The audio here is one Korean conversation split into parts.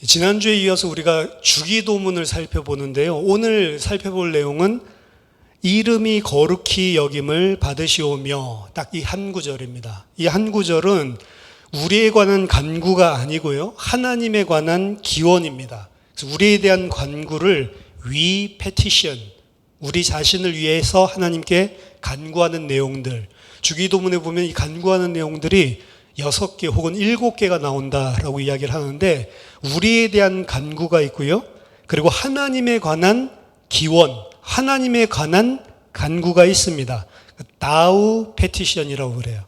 지난주에 이어서 우리가 주기도문을 살펴보는데요. 오늘 살펴볼 내용은 이름이 거룩히 여김을 받으시오며, 딱 이 한 구절입니다. 이 한 구절은 우리에 관한 간구가 아니고요, 하나님에 관한 기원입니다. 그래서 우리에 대한 간구를 we petition, 우리 자신을 위해서 하나님께 간구하는 내용들, 주기도문에 보면 이 간구하는 내용들이 6개 혹은 7개가 나온다라고 이야기를 하는데, 우리에 대한 간구가 있고요, 그리고 하나님에 관한 기원, 하나님에 관한 간구가 있습니다. thou petition이라고 그래요.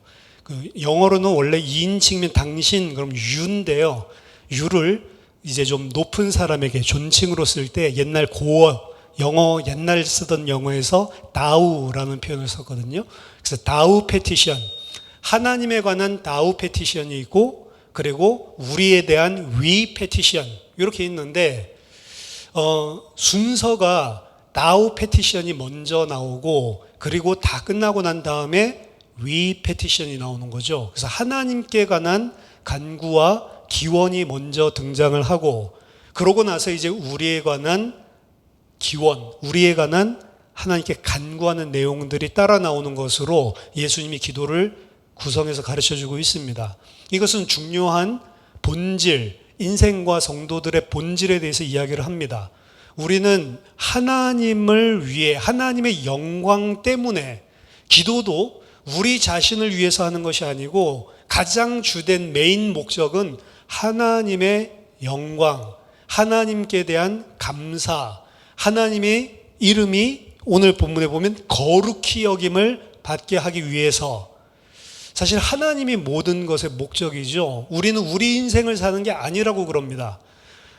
영어로는 원래 2인칭이면 당신, 그럼 you인데요, you를 이제 좀 높은 사람에게 존칭으로 쓸 때 옛날 고어, 영어 옛날 쓰던 영어에서 thou라는 표현을 썼거든요. 그래서 thou petition, 하나님에 관한 thou petition이 있고, 그리고 우리에 대한 we petition, 이렇게 있는데 순서가 thou petition이 먼저 나오고, 그리고 다 끝나고 난 다음에 we petition이 나오는 거죠. 그래서 하나님께 관한 간구와 기원이 먼저 등장을 하고, 그러고 나서 이제 우리에 관한 기원, 우리에 관한 하나님께 간구하는 내용들이 따라 나오는 것으로 예수님이 기도를 구성해서 가르쳐주고 있습니다. 이것은 중요한 본질, 인생과 성도들의 본질에 대해서 이야기를 합니다. 우리는 하나님을 위해, 하나님의 영광 때문에, 기도도 우리 자신을 위해서 하는 것이 아니고 가장 주된 메인 목적은 하나님의 영광, 하나님께 대한 감사, 하나님의 이름이 오늘 본문에 보면 거룩히 여김을 받게 하기 위해서, 사실 하나님이 모든 것의 목적이죠. 우리는 우리 인생을 사는 게 아니라고 그럽니다.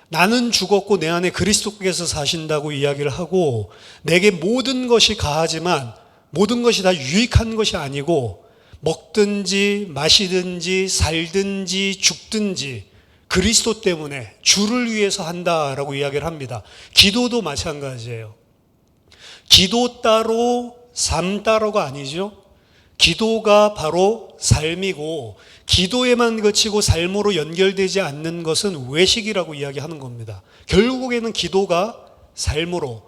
나는 죽었고 내 안에 그리스도께서 사신다고 이야기를 하고, 내게 모든 것이 가하지만 모든 것이 다 유익한 것이 아니고, 먹든지 마시든지 살든지 죽든지 그리스도 때문에 주를 위해서 한다라고 이야기를 합니다. 기도도 마찬가지예요. 기도 따로 삶 따로가 아니죠. 기도가 바로 삶이고, 기도에만 그치고 삶으로 연결되지 않는 것은 외식이라고 이야기하는 겁니다. 결국에는 기도가 삶으로,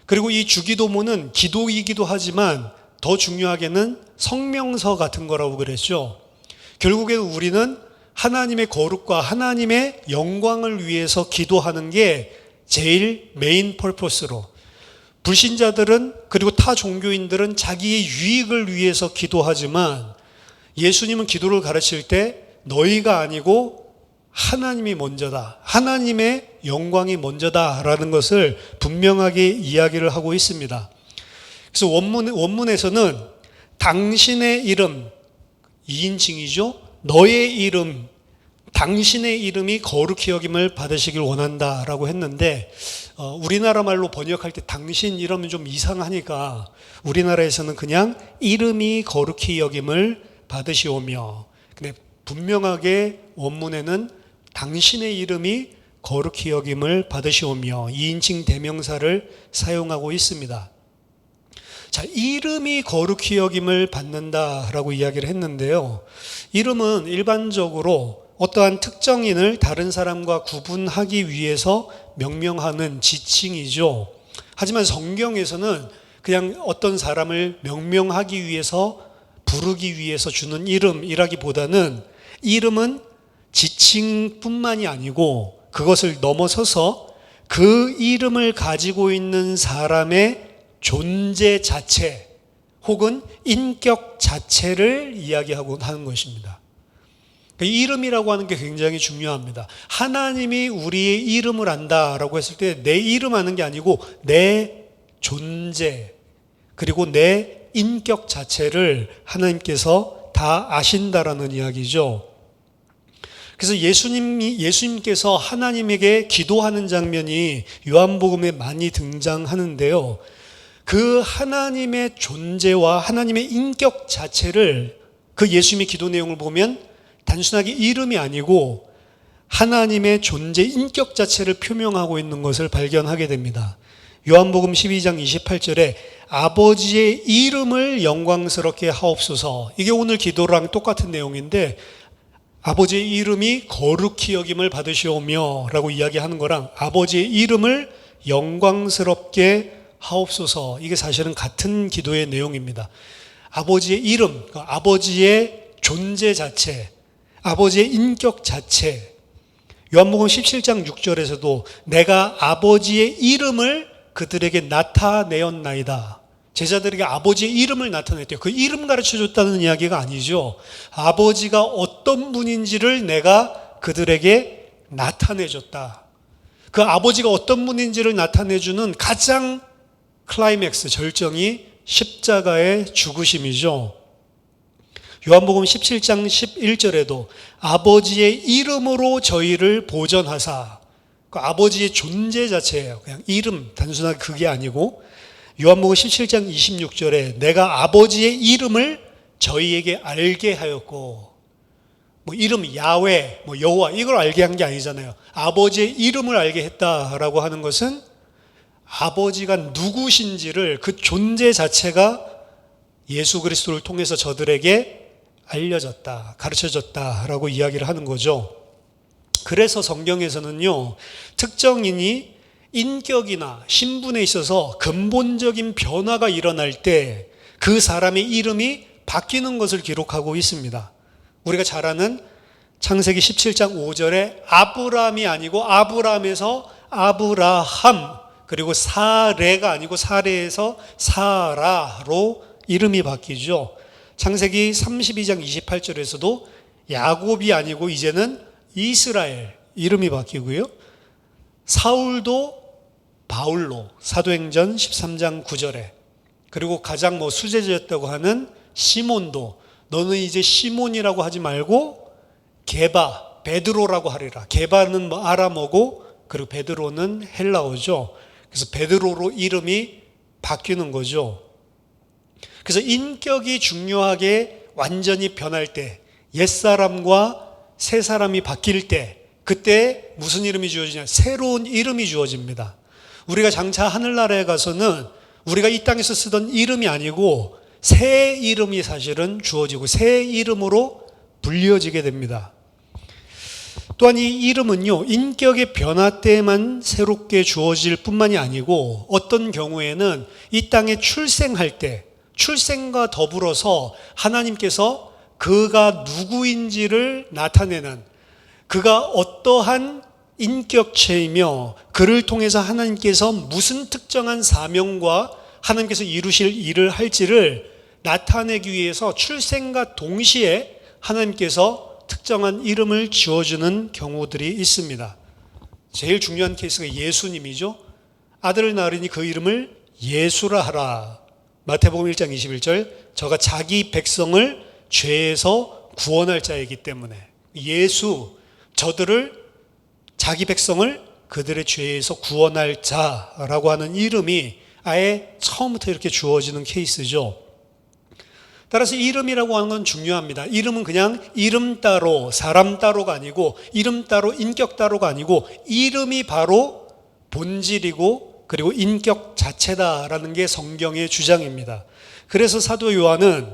그리고 이 주기도문은 기도이기도 하지만 더 중요하게는 성명서 같은 거라고 그랬죠. 결국에는 우리는 하나님의 거룩과 하나님의 영광을 위해서 기도하는 게 제일 메인 퍼포스로, 불신자들은, 그리고 타 종교인들은 자기의 유익을 위해서 기도하지만, 예수님은 기도를 가르칠 때 너희가 아니고 하나님이 먼저다, 하나님의 영광이 먼저다라는 것을 분명하게 이야기를 하고 있습니다. 그래서 원문에서는 당신의 이름, 2인칭이죠. 너의 이름, 당신의 이름이 거룩히 여김을 받으시길 원한다라고 했는데, 우리나라 말로 번역할 때 당신 이러면 좀 이상하니까 우리나라에서는 그냥 이름이 거룩히 여김을 받으시오며, 근데 분명하게 원문에는 당신의 이름이 거룩히 여김을 받으시오며 2인칭 대명사를 사용하고 있습니다. 자, 이름이 거룩히 여김을 받는다라고 이야기를 했는데요, 이름은 일반적으로 어떠한 특정인을 다른 사람과 구분하기 위해서 명명하는 지칭이죠. 하지만 성경에서는 그냥 어떤 사람을 명명하기 위해서, 부르기 위해서 주는 이름이라기보다는, 이름은 지칭뿐만이 아니고 그것을 넘어서서 그 이름을 가지고 있는 사람의 존재 자체 혹은 인격 자체를 이야기하고 하는 것입니다. 이름이라고 하는 게 굉장히 중요합니다. 하나님이 우리의 이름을 안다라고 했을 때 내 이름 아는 게 아니고 내 존재, 그리고 내 인격 자체를 하나님께서 다 아신다라는 이야기죠. 그래서 예수님께서 하나님에게 기도하는 장면이 요한복음에 많이 등장하는데요, 그 하나님의 존재와 하나님의 인격 자체를 그 예수님의 기도 내용을 보면 단순하게 이름이 아니고 하나님의 존재, 인격 자체를 표명하고 있는 것을 발견하게 됩니다. 요한복음 12장 28절에 아버지의 이름을 영광스럽게 하옵소서, 이게 오늘 기도랑 똑같은 내용인데, 아버지의 이름이 거룩히 여김을 받으시오며 라고 이야기하는 거랑 아버지의 이름을 영광스럽게 하옵소서, 이게 사실은 같은 기도의 내용입니다. 아버지의 이름, 아버지의 존재 자체, 아버지의 인격 자체. 요한복음 17장 6절에서도 내가 아버지의 이름을 그들에게 나타내었나이다. 제자들에게 아버지의 이름을 나타냈대요. 그 이름 가르쳐줬다는 이야기가 아니죠. 아버지가 어떤 분인지를 내가 그들에게 나타내줬다. 그 아버지가 어떤 분인지를 나타내주는 가장 클라이맥스, 절정이 십자가의 죽으심이죠. 요한복음 17장 11절에도 아버지의 이름으로 저희를 보전하사, 그 아버지의 존재 자체예요. 그냥 이름, 단순하게 그게 아니고, 요한복음 17장 26절에 내가 아버지의 이름을 저희에게 알게 하였고, 뭐 이름 야훼, 뭐 여호와 이걸 알게 한 게 아니잖아요. 아버지의 이름을 알게 했다라고 하는 것은 아버지가 누구신지를, 그 존재 자체가 예수 그리스도를 통해서 저들에게 알려졌다, 가르쳐졌다라고 이야기를 하는 거죠. 그래서 성경에서는요, 특정인이 인격이나 신분에 있어서 근본적인 변화가 일어날 때 그 사람의 이름이 바뀌는 것을 기록하고 있습니다. 우리가 잘 아는 창세기 17장 5절에 아브람이 아니고 아브람에서 아브라함, 그리고 사레가 아니고 사레에서 사라로 이름이 바뀌죠. 창세기 32장 28절에서도 야곱이 아니고 이제는 이스라엘 이름이 바뀌고요. 사울도 바울로, 사도행전 13장 9절에, 그리고 가장 수제자였다고 하는 시몬도 너는 이제 시몬이라고 하지 말고 게바, 베드로라고 하리라. 게바는 아람어고, 그리고 베드로는 헬라어죠. 그래서 베드로로 이름이 바뀌는 거죠. 그래서 인격이 중요하게 완전히 변할 때, 옛사람과 새사람이 바뀔 때, 그때 무슨 이름이 주어지냐? 새로운 이름이 주어집니다. 우리가 장차 하늘나라에 가서는 우리가 이 땅에서 쓰던 이름이 아니고 새 이름이 사실은 주어지고 새 이름으로 불려지게 됩니다. 또한 이 이름은요, 인격의 변화 때만 새롭게 주어질 뿐만이 아니고 어떤 경우에는 이 땅에 출생할 때, 출생과 더불어서 하나님께서 그가 누구인지를 나타내는, 그가 어떠한 인격체이며 그를 통해서 하나님께서 무슨 특정한 사명과 하나님께서 이루실 일을 할지를 나타내기 위해서 출생과 동시에 하나님께서 특정한 이름을 지어주는 경우들이 있습니다. 제일 중요한 케이스가 예수님이죠. 아들을 낳으리니 그 이름을 예수라 하라. 마태복음 1장 21절, 저가 자기 백성을 죄에서 구원할 자이기 때문에 예수, 저들을, 자기 백성을 그들의 죄에서 구원할 자라고 하는 이름이 아예 처음부터 이렇게 주어지는 케이스죠. 따라서 이름이라고 하는 건 중요합니다. 이름은 그냥 이름 따로, 사람 따로가 아니고, 이름 따로, 인격 따로가 아니고, 이름이 바로 본질이고 그리고 인격 자체다라는 게 성경의 주장입니다. 그래서 사도 요한은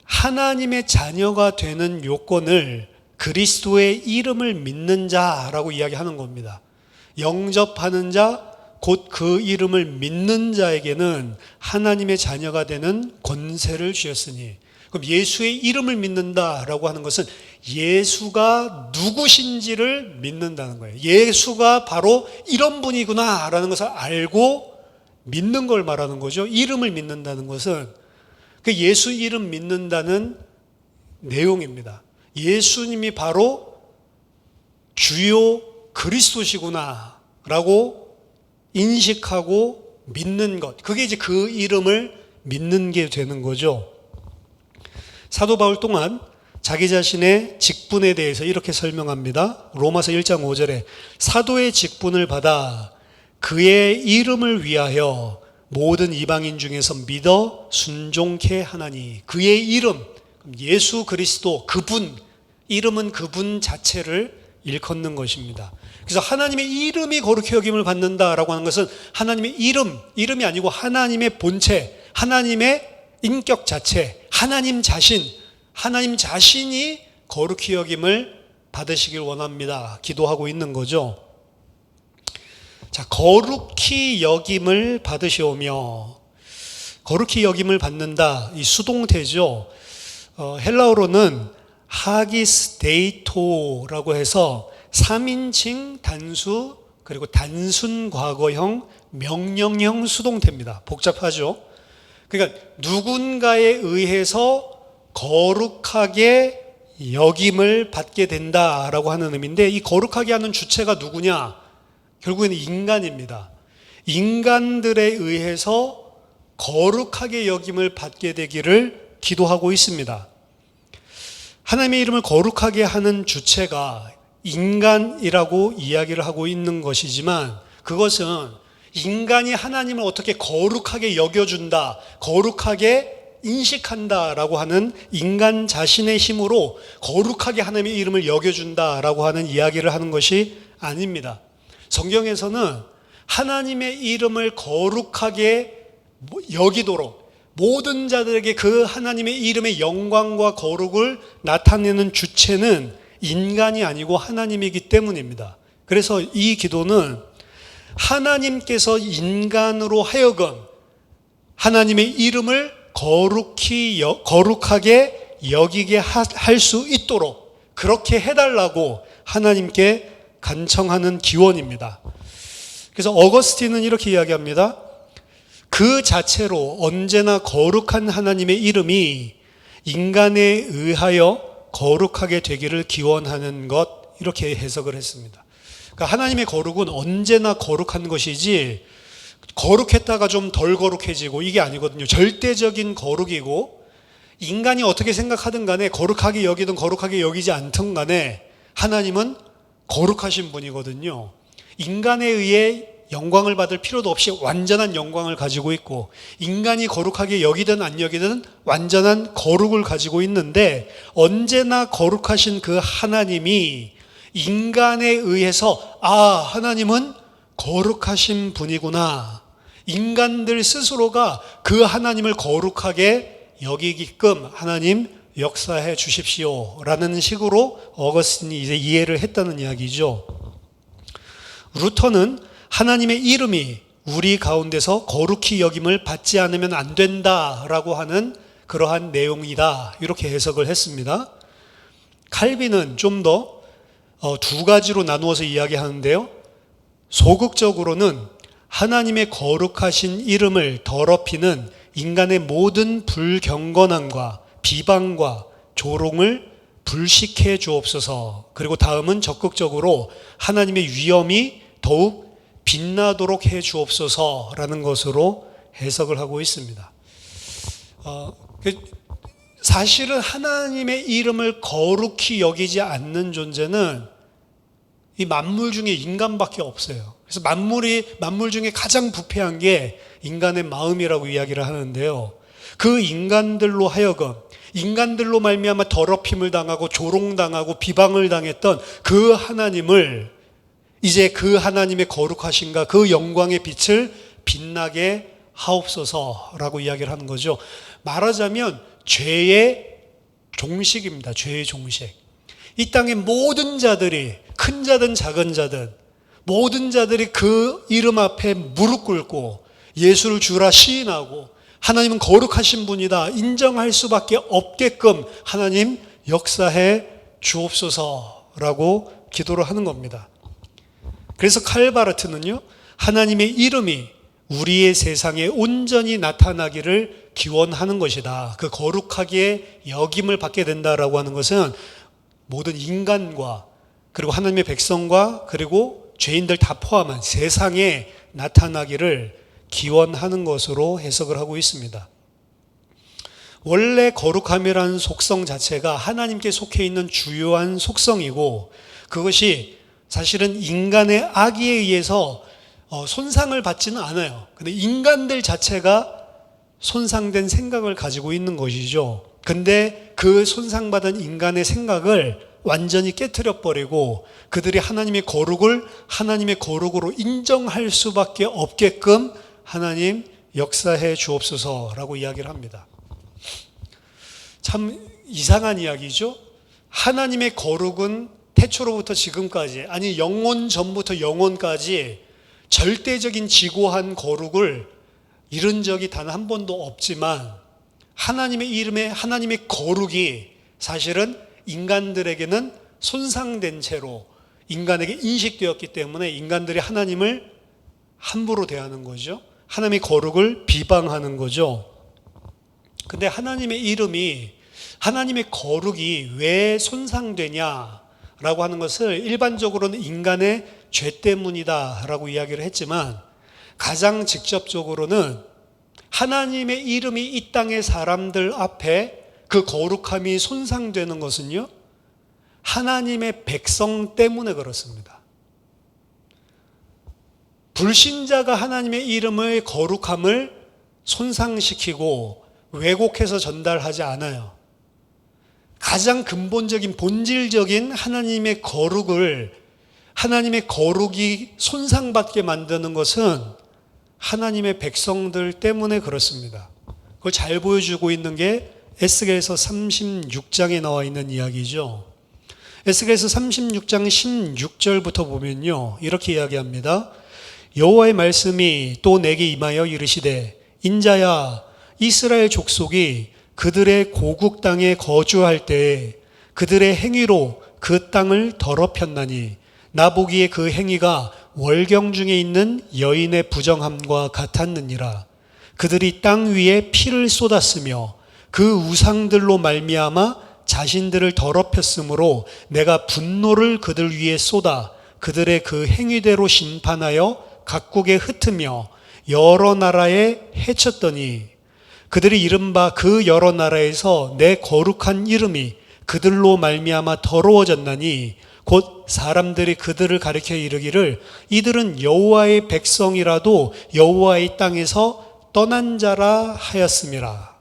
하나님의 자녀가 되는 요건을 그리스도의 이름을 믿는 자라고 이야기하는 겁니다. 영접하는 자, 곧 그 이름을 믿는 자에게는 하나님의 자녀가 되는 권세를 주셨으니, 그럼 예수의 이름을 믿는다라고 하는 것은 예수가 누구신지를 믿는다는 거예요. 예수가 바로 이런 분이구나라는 것을 알고 믿는 걸 말하는 거죠. 이름을 믿는다는 것은 그 예수 이름 믿는다는 내용입니다. 예수님이 바로 주요 그리스도시구나 라고 인식하고 믿는 것, 그게 이제 그 이름을 믿는 게 되는 거죠. 사도 바울 또한 자기 자신의 직분에 대해서 이렇게 설명합니다. 로마서 1장 5절에 사도의 직분을 받아 그의 이름을 위하여 모든 이방인 중에서 믿어 순종케 하나니, 그의 이름, 예수 그리스도, 그분, 이름은 그분 자체를 일컫는 것입니다. 그래서 하나님의 이름이 거룩히 여김을 받는다라고 하는 것은 하나님의 이름이 아니고 하나님의 본체, 하나님의 인격 자체, 하나님 자신, 하나님 자신이 거룩히 여김을 받으시길 원합니다. 기도하고 있는 거죠. 자, 거룩히 여김을 받으시오며, 거룩히 여김을 받는다, 이 수동태죠. 헬라어로는 하기스 데이토라고 해서 3인칭 단수 그리고 단순 과거형 명령형 수동태입니다. 복잡하죠. 그러니까 누군가에 의해서 거룩하게 여김을 받게 된다라고 하는 의미인데, 이 거룩하게 하는 주체가 누구냐? 결국에는 인간입니다. 인간들에 의해서 거룩하게 여김을 받게 되기를 기도하고 있습니다. 하나님의 이름을 거룩하게 하는 주체가 인간이라고 이야기를 하고 있는 것이지만, 그것은 인간이 하나님을 어떻게 거룩하게 여겨준다, 거룩하게 인식한다라고 하는 인간 자신의 힘으로 거룩하게 하나님의 이름을 여겨준다라고 하는 이야기를 하는 것이 아닙니다. 성경에서는 하나님의 이름을 거룩하게 여기도록 모든 자들에게 그 하나님의 이름의 영광과 거룩을 나타내는 주체는 인간이 아니고 하나님이기 때문입니다. 그래서 이 기도는 하나님께서 인간으로 하여금 하나님의 이름을 거룩하게 여기게 할 수 있도록 그렇게 해달라고 하나님께 간청하는 기원입니다. 그래서 어거스틴은 이렇게 이야기합니다. 그 자체로 언제나 거룩한 하나님의 이름이 인간에 의하여 거룩하게 되기를 기원하는 것, 이렇게 해석을 했습니다. 그러니까 하나님의 거룩은 언제나 거룩한 것이지 거룩했다가 좀 덜 거룩해지고 이게 아니거든요. 절대적인 거룩이고, 인간이 어떻게 생각하든 간에 거룩하게 여기든 거룩하게 여기지 않든 간에 하나님은 거룩하신 분이거든요. 인간에 의해 영광을 받을 필요도 없이 완전한 영광을 가지고 있고, 인간이 거룩하게 여기든 안 여기든 완전한 거룩을 가지고 있는데, 언제나 거룩하신 그 하나님이 인간에 의해서 하나님은 거룩하신 분이구나, 인간들 스스로가 그 하나님을 거룩하게 여기게끔 하나님 역사해 주십시오 라는 식으로 어거스틴이 이제 이해를 했다는 이야기죠. 루터는 하나님의 이름이 우리 가운데서 거룩히 여김을 받지 않으면 안 된다라고 하는 그러한 내용이다, 이렇게 해석을 했습니다. 칼빈은 좀 더 두 가지로 나누어서 이야기하는데요. 소극적으로는 하나님의 거룩하신 이름을 더럽히는 인간의 모든 불경건함과 비방과 조롱을 불식해 주옵소서. 그리고 다음은 적극적으로 하나님의 위엄이 더욱 빛나도록 해 주옵소서라는 것으로 해석을 하고 있습니다. 사실은 하나님의 이름을 거룩히 여기지 않는 존재는 이 만물 중에 인간밖에 없어요. 그래서 만물 중에 가장 부패한 게 인간의 마음이라고 이야기를 하는데요. 그 인간들로 하여금, 인간들로 말미암아 더럽힘을 당하고 조롱당하고 비방을 당했던 그 하나님을 이제 그 하나님의 거룩하신가 그 영광의 빛을 빛나게 하옵소서라고 이야기를 하는 거죠. 말하자면 죄의 종식입니다. 죄의 종식. 이 땅의 모든 자들이, 큰 자든 작은 자든 모든 자들이 그 이름 앞에 무릎 꿇고 예수를 주라 시인하고 하나님은 거룩하신 분이다 인정할 수밖에 없게끔 하나님 역사해 주옵소서라고 기도를 하는 겁니다. 그래서 칼바르트는요, 하나님의 이름이 우리의 세상에 온전히 나타나기를 기원하는 것이다. 그 거룩하게 여김을 받게 된다라고 하는 것은 모든 인간과 그리고 하나님의 백성과 그리고 죄인들 다 포함한 세상에 나타나기를 기원하는 것으로 해석을 하고 있습니다. 원래 거룩함이라는 속성 자체가 하나님께 속해 있는 주요한 속성이고, 그것이 사실은 인간의 악의에 의해서 손상을 받지는 않아요. 근데 인간들 자체가 손상된 생각을 가지고 있는 것이죠. 근데 그 손상받은 인간의 생각을 완전히 깨트려 버리고 그들이 하나님의 거룩을 하나님의 거룩으로 인정할 수밖에 없게끔 하나님 역사해 주옵소서라고 이야기를 합니다. 참 이상한 이야기죠. 하나님의 거룩은 태초로부터 지금까지, 아니 영원 전부터 영원까지 절대적인 지고한 거룩을 이룬 적이 단 한 번도 없지만, 하나님의 이름에 하나님의 거룩이 사실은 인간들에게는 손상된 채로 인간에게 인식되었기 때문에 인간들이 하나님을 함부로 대하는 거죠. 하나님의 거룩을 비방하는 거죠. 근데 하나님의 이름이, 하나님의 거룩이 왜 손상되냐라고 하는 것을 일반적으로는 인간의 죄 때문이다라고 이야기를 했지만, 가장 직접적으로는 하나님의 이름이 이 땅의 사람들 앞에 그 거룩함이 손상되는 것은요, 하나님의 백성 때문에 그렇습니다. 불신자가 하나님의 이름의 거룩함을 손상시키고 왜곡해서 전달하지 않아요. 가장 근본적인 본질적인 하나님의 거룩을, 하나님의 거룩이 손상받게 만드는 것은 하나님의 백성들 때문에 그렇습니다. 그걸 잘 보여주고 있는 게 에스겔서 36장에 나와 있는 이야기죠. 에스겔서 36장 16절부터 보면요, 이렇게 이야기합니다. 여호와의 말씀이 또 내게 임하여 이르시되, 인자야, 이스라엘 족속이 그들의 고국 땅에 거주할 때에 그들의 행위로 그 땅을 더럽혔나니 나 보기에 그 행위가 월경 중에 있는 여인의 부정함과 같았느니라. 그들이 땅 위에 피를 쏟았으며 그 우상들로 말미암아 자신들을 더럽혔으므로 내가 분노를 그들 위에 쏟아 그들의 그 행위대로 심판하여 각국에 흩으며 여러 나라에 해쳤더니 그들이 이른바 그 여러 나라에서 내 거룩한 이름이 그들로 말미암아 더러워졌나니 곧 사람들이 그들을 가리켜 이르기를 이들은 여호와의 백성이라도 여호와의 땅에서 떠난 자라 하였음이라.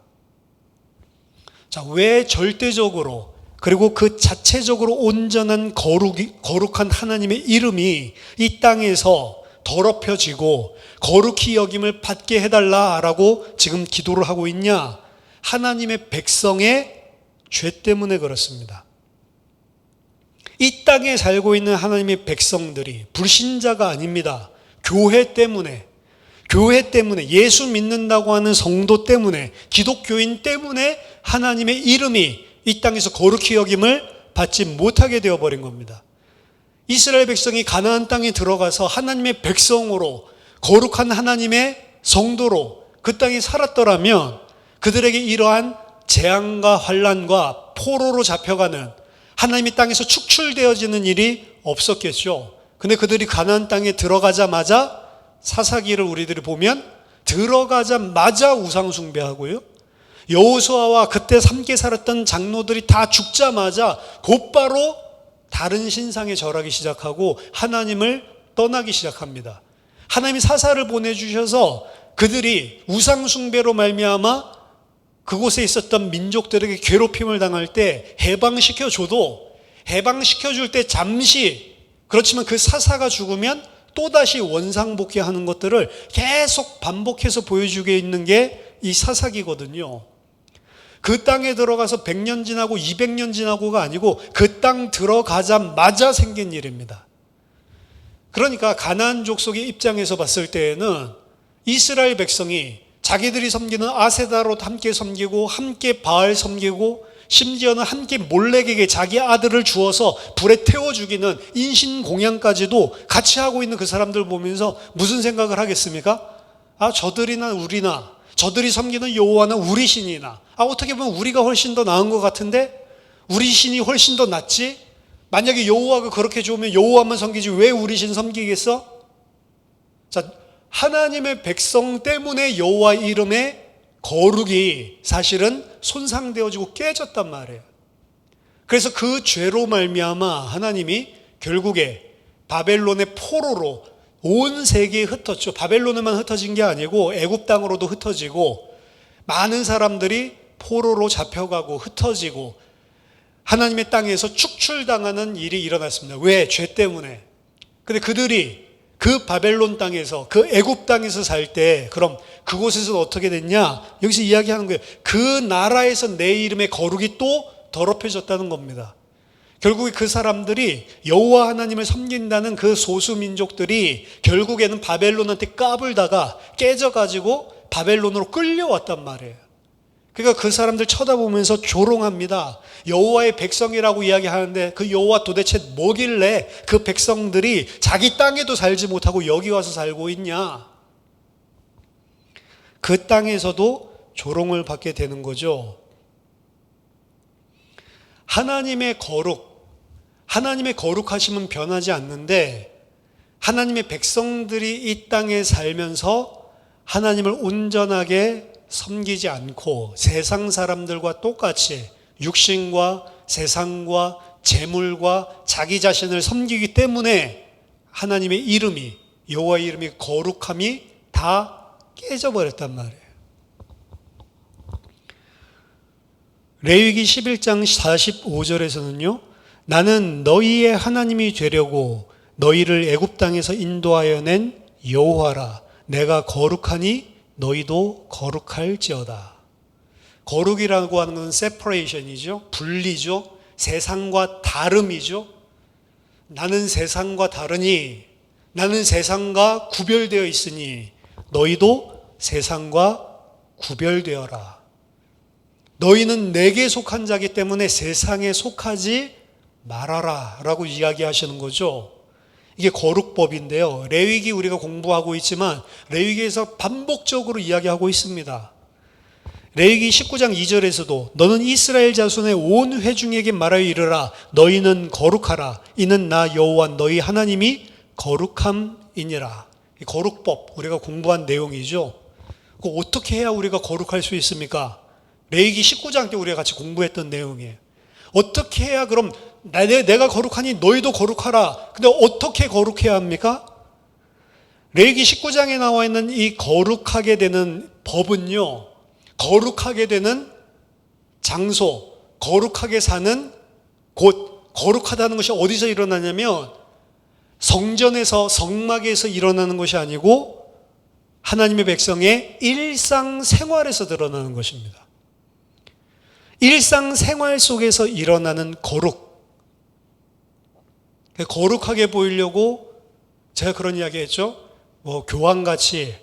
자, 왜 절대적으로 그리고 그 자체적으로 온전한 거룩한 하나님의 이름이 이 땅에서 더럽혀지고 거룩히 여김을 받게 해달라라고 지금 기도를 하고 있냐? 하나님의 백성의 죄 때문에 그렇습니다. 이 땅에 살고 있는 하나님의 백성들이 불신자가 아닙니다. 교회 때문에 예수 믿는다고 하는 성도 때문에, 기독교인 때문에 하나님의 이름이 이 땅에서 거룩히 여김을 받지 못하게 되어버린 겁니다. 이스라엘 백성이 가나안 땅에 들어가서 하나님의 백성으로, 거룩한 하나님의 성도로 그 땅에 살았더라면 그들에게 이러한 재앙과 환난과 포로로 잡혀가는, 하나님의 땅에서 축출되어지는 일이 없었겠죠. 근데 그들이 가나안 땅에 들어가자마자, 사사기를 우리들이 보면 들어가자마자 우상 숭배하고요, 여호수아와 그때 함께 살았던 장로들이 다 죽자마자 곧바로 다른 신상에 절하기 시작하고 하나님을 떠나기 시작합니다. 하나님이 사사를 보내주셔서 그들이 우상 숭배로 말미암아 그곳에 있었던 민족들에게 괴롭힘을 당할 때 해방시켜줘도, 해방시켜줄 때 잠시, 그렇지만 그 사사가 죽으면 또다시 원상복귀하는 것들을 계속 반복해서 보여주게 있는 게 이 사사기거든요. 그 땅에 들어가서 100년 지나고 200년 지나고가 아니고 그 땅 들어가자마자 생긴 일입니다. 그러니까 가나안 족속의 입장에서 봤을 때에는 이스라엘 백성이 자기들이 섬기는 아세다로 함께 섬기고 함께 바알 섬기고 심지어는 함께 몰렉에게 자기 아들을 주어서 불에 태워 죽이는 인신공양까지도 같이 하고 있는 그 사람들 보면서 무슨 생각을 하겠습니까? 저들이나 우리나, 저들이 섬기는 여호와는 우리 신이나, 어떻게 보면 우리가 훨씬 더 나은 것 같은데 우리 신이 훨씬 더 낫지? 만약에 여호와가 그렇게 좋으면 여호와만 섬기지 왜 우리 신 섬기겠어? 자, 하나님의 백성 때문에 여호와 이름의 거룩이 사실은 손상되어지고 깨졌단 말이에요. 그래서 그 죄로 말미암아 하나님이 결국에 바벨론의 포로로 온 세계에 흩었죠. 바벨론에만 흩어진 게 아니고 애굽 땅으로도 흩어지고 많은 사람들이 포로로 잡혀가고 흩어지고 하나님의 땅에서 축출당하는 일이 일어났습니다. 왜? 죄 때문에. 근데 그들이 그 바벨론 땅에서, 그 애굽 땅에서 살 때 그럼 그곳에서 어떻게 됐냐? 여기서 이야기하는 거예요. 그 나라에서 내 이름의 거룩이 또 더럽혀졌다는 겁니다. 결국에 그 사람들이 여호와 하나님을 섬긴다는 그 소수 민족들이 결국에는 바벨론한테 까불다가 깨져가지고 바벨론으로 끌려왔단 말이에요. 그러니까 그 사람들 쳐다보면서 조롱합니다. 여호와의 백성이라고 이야기하는데 그 여호와 도대체 뭐길래 그 백성들이 자기 땅에도 살지 못하고 여기 와서 살고 있냐. 그 땅에서도 조롱을 받게 되는 거죠. 하나님의 거룩하심은 변하지 않는데 하나님의 백성들이 이 땅에 살면서 하나님을 온전하게 섬기지 않고 세상 사람들과 똑같이 육신과 세상과 재물과 자기 자신을 섬기기 때문에 하나님의 이름이, 여호와의 이름이, 거룩함이 다 깨져버렸단 말이에요. 레위기 11장 45절에서는요, 나는 너희의 하나님이 되려고 너희를 애굽 땅에서 인도하여 낸 여호와라. 내가 거룩하니 너희도 거룩할지어다. 거룩이라고 하는 것은 separation이죠. 분리죠. 세상과 다름이죠. 나는 세상과 다르니, 나는 세상과 구별되어 있으니 너희도 세상과 구별되어라. 너희는 내게 속한 자기 때문에 세상에 속하지 말아라 라고 이야기하시는 거죠. 이게 거룩법인데요. 레위기 우리가 공부하고 있지만 레위기에서 반복적으로 이야기하고 있습니다. 레위기 19장 2절에서도 너는 이스라엘 자손의 온 회중에게 말하여 이르라. 너희는 거룩하라. 이는 나 여호와 너희 하나님이 거룩함이니라. 거룩법 우리가 공부한 내용이죠. 어떻게 해야 우리가 거룩할 수 있습니까? 레위기 19장 때 우리가 같이 공부했던 내용이에요. 어떻게 해야 그럼 내가 거룩하니 너희도 거룩하라. 근데 어떻게 거룩해야 합니까? 레위기 19장에 나와 있는 이 거룩하게 되는 법은요, 거룩하게 되는 장소, 거룩하게 사는 곳, 거룩하다는 것이 어디서 일어나냐면 성전에서, 성막에서 일어나는 것이 아니고 하나님의 백성의 일상생활에서 드러나는 것입니다. 일상생활 속에서 일어나는 거룩. 거룩하게 보이려고 제가 그런 이야기 했죠. 교황같이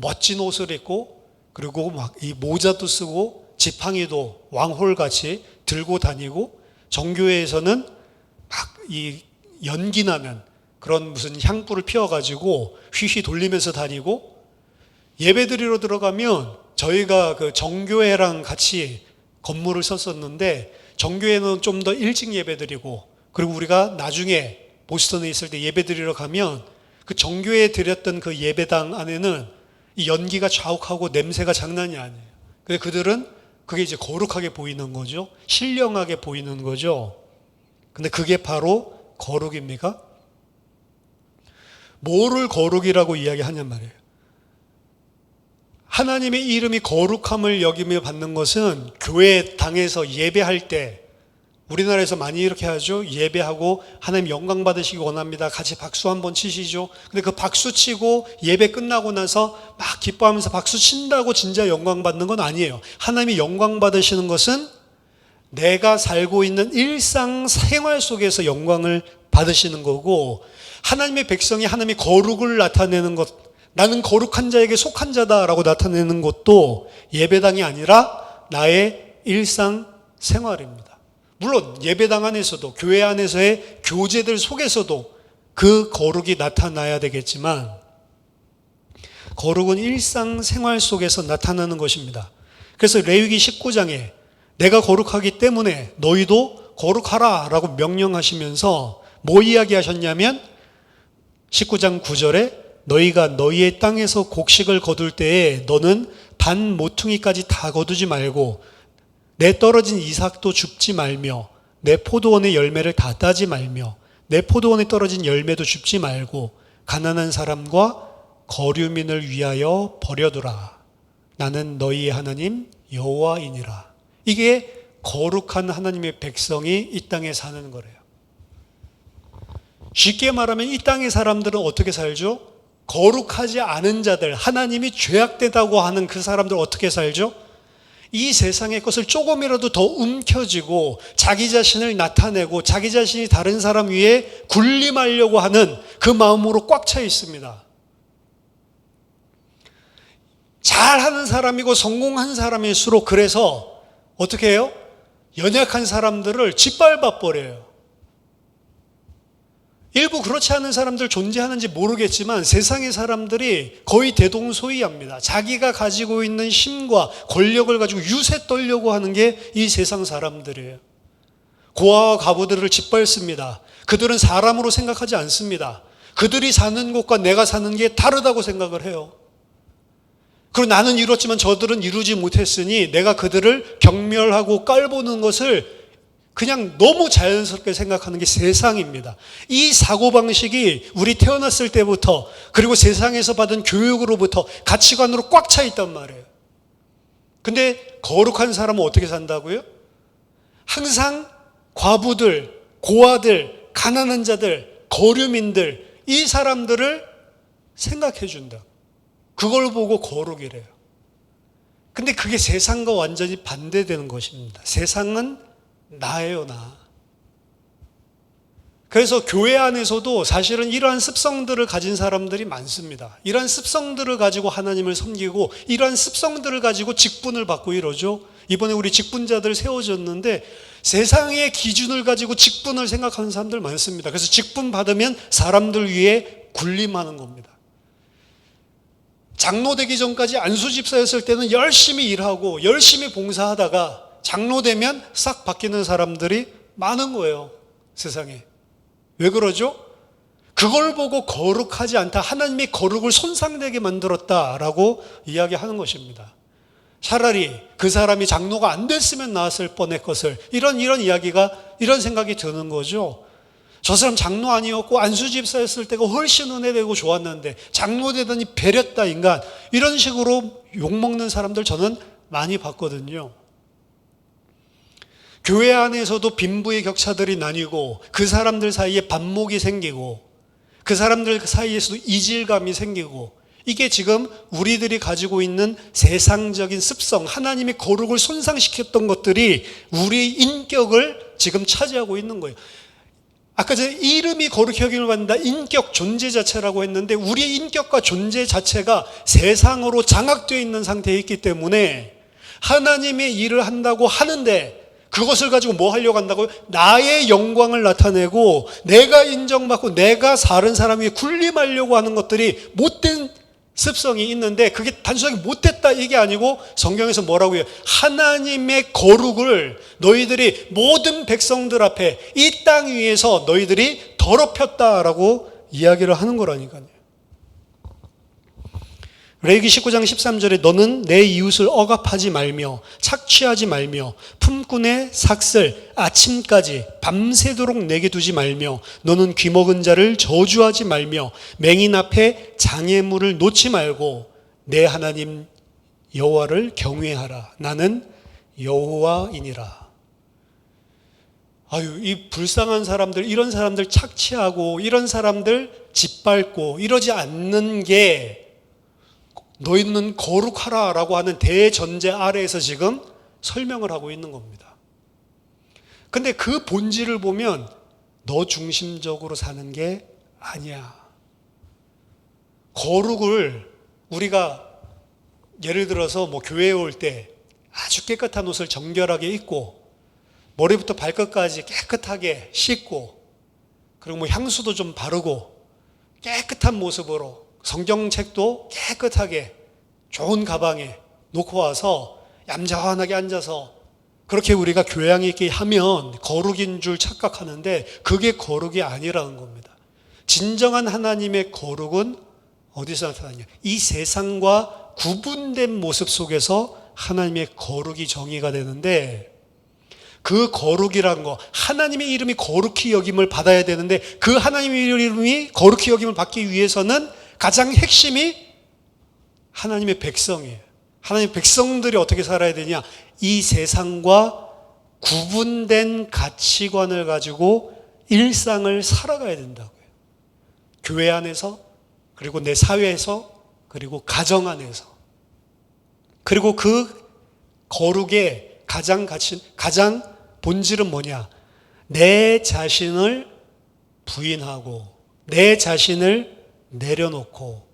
멋진 옷을 입고 그리고 막 이 모자도 쓰고 지팡이도 왕홀같이 들고 다니고 정교회에서는 막 이 연기 나는 그런 무슨 향불을 피워가지고 휘휘 돌리면서 다니고 예배드리러 들어가면 저희가 그 정교회랑 같이 건물을 썼었는데 정교회는 좀 더 일찍 예배드리고 그리고 우리가 나중에 보스턴에 있을 때 예배드리러 가면 그 정교회에 드렸던 그 예배당 안에는 이 연기가 자욱하고 냄새가 장난이 아니에요. 근데 그들은 그게 이제 거룩하게 보이는 거죠. 신령하게 보이는 거죠. 근데 그게 바로 거룩입니까? 뭐를 거룩이라고 이야기하냔 말이에요. 하나님의 이름이 거룩함을 여기며 받는 것은 교회당에서 예배할 때 우리나라에서 많이 이렇게 하죠. 예배하고 하나님 영광 받으시기 원합니다. 같이 박수 한번 치시죠. 근데 그 박수 치고 예배 끝나고 나서 막 기뻐하면서 박수 친다고 진짜 영광 받는 건 아니에요. 하나님이 영광 받으시는 것은 내가 살고 있는 일상 생활 속에서 영광을 받으시는 거고 하나님의 백성이 하나님의 거룩을 나타내는 것, 나는 거룩한 자에게 속한 자다라고 나타내는 것도 예배당이 아니라 나의 일상 생활입니다. 물론 예배당 안에서도 교회 안에서의 교제들 속에서도 그 거룩이 나타나야 되겠지만 거룩은 일상생활 속에서 나타나는 것입니다. 그래서 레위기 19장에 내가 거룩하기 때문에 너희도 거룩하라 라고 명령하시면서 뭐 이야기하셨냐면 19장 9절에 너희가 너희의 땅에서 곡식을 거둘 때에 너는 반 모퉁이까지 다 거두지 말고 내 떨어진 이삭도 줍지 말며 내 포도원의 열매를 다 따지 말며 내 포도원에 떨어진 열매도 줍지 말고 가난한 사람과 거류민을 위하여 버려두라. 나는 너희의 하나님 여호와이니라. 이게 거룩한 하나님의 백성이 이 땅에 사는 거래요. 쉽게 말하면 이 땅의 사람들은 어떻게 살죠? 거룩하지 않은 자들, 하나님이 죄악되다고 하는 그 사람들 어떻게 살죠? 이 세상의 것을 조금이라도 더 움켜쥐고 자기 자신을 나타내고 자기 자신이 다른 사람 위에 군림하려고 하는 그 마음으로 꽉 차 있습니다. 잘하는 사람이고 성공한 사람일수록 그래서 어떻게 해요? 연약한 사람들을 짓밟아 버려요. 일부 그렇지 않은 사람들 존재하는지 모르겠지만 세상의 사람들이 거의 대동소이합니다. 자기가 가지고 있는 힘과 권력을 가지고 유세 떨려고 하는 게 이 세상 사람들이에요. 고아와 과부들을 짓밟습니다. 그들은 사람으로 생각하지 않습니다. 그들이 사는 곳과 내가 사는 게 다르다고 생각을 해요. 그리고 나는 이뤘지만 저들은 이루지 못했으니 내가 그들을 경멸하고 깔보는 것을 그냥 너무 자연스럽게 생각하는 게 세상입니다. 이 사고방식이 우리 태어났을 때부터 그리고 세상에서 받은 교육으로부터 가치관으로 꽉 차 있단 말이에요. 근데 거룩한 사람은 어떻게 산다고요? 항상 과부들, 고아들, 가난한 자들, 거류민들 이 사람들을 생각해 준다. 그걸 보고 거룩이래요. 근데 그게 세상과 완전히 반대되는 것입니다. 세상은 나예요, 나. 그래서 교회 안에서도 사실은 이러한 습성들을 가진 사람들이 많습니다. 이러한 습성들을 가지고 하나님을 섬기고 이러한 습성들을 가지고 직분을 받고 이러죠. 이번에 우리 직분자들 세워졌는데 세상의 기준을 가지고 직분을 생각하는 사람들 많습니다. 그래서 직분 받으면 사람들 위해 군림하는 겁니다. 장로 되기 전까지 안수집사였을 때는 열심히 일하고 열심히 봉사하다가 장로 되면 싹 바뀌는 사람들이 많은 거예요, 세상에. 왜 그러죠? 그걸 보고 거룩하지 않다, 하나님의 거룩을 손상되게 만들었다라고 이야기하는 것입니다. 차라리 그 사람이 장로가 안 됐으면 나았을 뻔할 것을 이런 생각이 드는 거죠. 저 사람 장로 아니었고 안수집사였을 때가 훨씬 은혜되고 좋았는데 장로 되더니 배렸다 인간, 이런 식으로 욕먹는 사람들 저는 많이 봤거든요. 교회 안에서도 빈부의 격차들이 나뉘고 그 사람들 사이에 반목이 생기고 그 사람들 사이에서도 이질감이 생기고, 이게 지금 우리들이 가지고 있는 세상적인 습성, 하나님의 거룩을 손상시켰던 것들이 우리의 인격을 지금 차지하고 있는 거예요. 아까 전에 이름이 거룩히 여김을 받는다, 인격 존재 자체라고 했는데 우리의 인격과 존재 자체가 세상으로 장악되어 있는 상태에 있기 때문에 하나님의 일을 한다고 하는데 그것을 가지고 뭐 하려고 한다고요? 나의 영광을 나타내고 내가 인정받고 내가 다른 사람 위에 군림하려고 하는 것들이 못된 습성이 있는데, 그게 단순하게 못됐다 이게 아니고 성경에서 뭐라고 해요? 하나님의 거룩을 너희들이 모든 백성들 앞에 이 땅 위에서 너희들이 더럽혔다라고 이야기를 하는 거라니까요. 레위기 19장 13절에 너는 내 이웃을 억압하지 말며 착취하지 말며 품꾼의 삭슬 아침까지 밤새도록 내게 두지 말며 너는 귀먹은 자를 저주하지 말며 맹인 앞에 장애물을 놓지 말고 내 하나님 여호와를 경외하라. 나는 여호와이니라. 아유, 이 불쌍한 사람들, 이런 사람들 착취하고 이런 사람들 짓밟고 이러지 않는 게 너희는 거룩하라라고 하는 대전제 아래에서 지금 설명을 하고 있는 겁니다. 근데 그 본질을 보면 너 중심적으로 사는 게 아니야. 거룩을 우리가 예를 들어서 뭐 교회에 올 때 아주 깨끗한 옷을 정결하게 입고 머리부터 발끝까지 깨끗하게 씻고 그리고 뭐 향수도 좀 바르고 깨끗한 모습으로 성경책도 깨끗하게 좋은 가방에 놓고 와서 얌전하게 앉아서 그렇게 우리가 교양 있게 하면 거룩인 줄 착각하는데 그게 거룩이 아니라는 겁니다. 진정한 하나님의 거룩은 어디서 나타나냐? 이 세상과 구분된 모습 속에서 하나님의 거룩이 정의가 되는데, 그 거룩이란 거, 하나님의 이름이 거룩히 여김을 받아야 되는데 그 하나님의 이름이 거룩히 여김을 받기 위해서는 가장 핵심이 하나님의 백성이에요. 하나님의 백성들이 어떻게 살아야 되냐? 이 세상과 구분된 가치관을 가지고 일상을 살아가야 된다고요. 교회 안에서, 그리고 내 사회에서, 그리고 가정 안에서. 그리고 그 거룩의 가장 본질은 뭐냐? 내 자신을 부인하고 내 자신을 내려놓고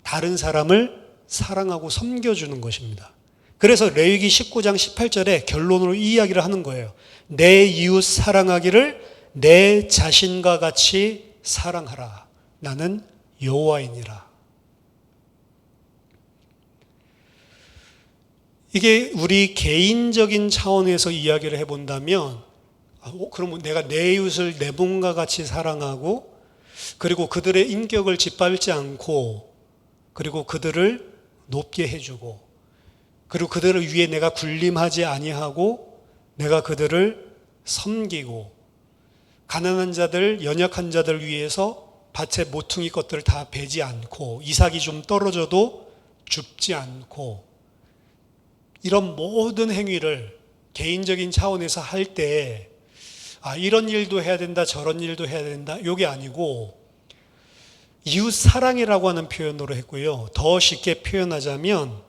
다른 사람을 사랑하고 섬겨주는 것입니다. 그래서 레위기 19장 18절에 결론으로 이 이야기를 하는 거예요. 내 이웃 사랑하기를 내 자신과 같이 사랑하라. 나는 여호와이니라. 이게 우리 개인적인 차원에서 이야기를 해본다면, 그러면 내가 내 이웃을 내 몸과 같이 사랑하고, 그리고 그들의 인격을 짓밟지 않고, 그리고 그들을 높게 해주고, 그리고 그들을 위해 내가 군림하지 아니하고, 내가 그들을 섬기고, 가난한 자들, 연약한 자들 위해서 밭에 모퉁이 것들을 다 베지 않고, 이삭이 좀 떨어져도 줍지 않고, 이런 모든 행위를 개인적인 차원에서 할 때, 이런 일도 해야 된다, 저런 일도 해야 된다, 이게 아니고, 이웃 사랑이라고 하는 표현으로 했고요. 더 쉽게 표현하자면,